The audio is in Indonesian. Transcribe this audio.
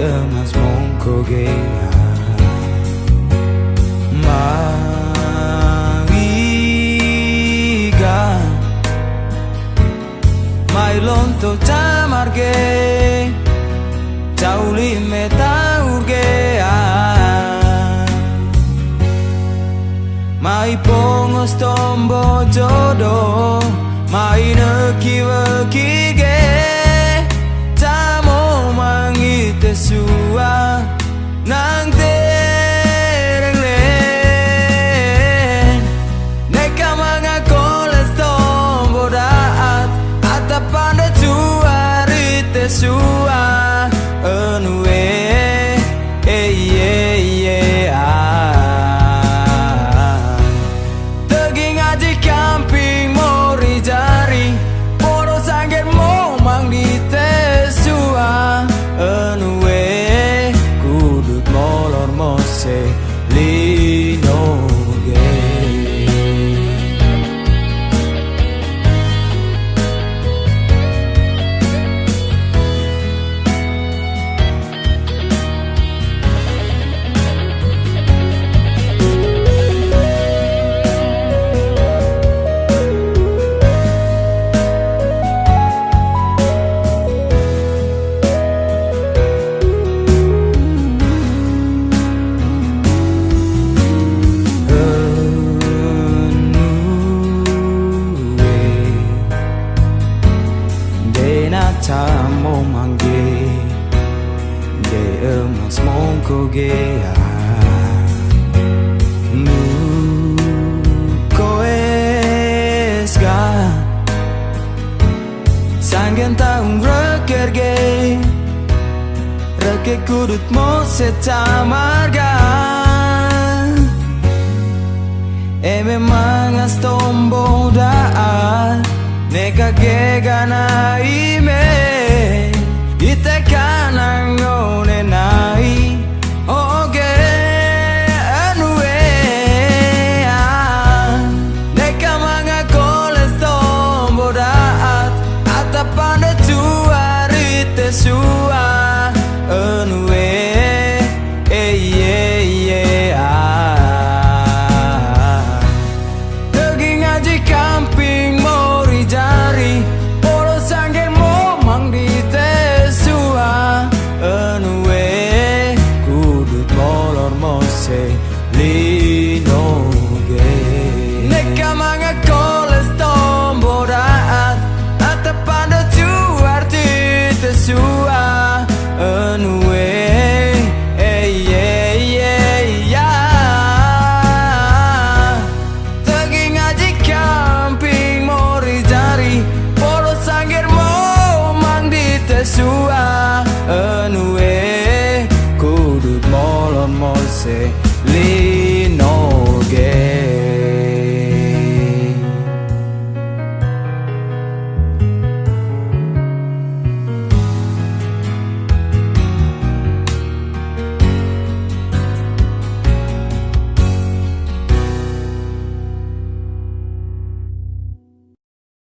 emas mongkoge Mariga Mai lonto tamarge Cauli metauge Mai pongos tombo jodoh Mai neki ge Tamo mangite sua Nang tereng len Neka mga koles tombo daat Ata panda juarite sua Anue Tegi ngaji camping mori jari Poro sangger mo mang di tesua Anue kudut molor mose linoge Tamo mangge de emas mongkoge nu koesga sanggen taung rekerge reke kudut mo setamarga mangas tombo daan neka ge gana ime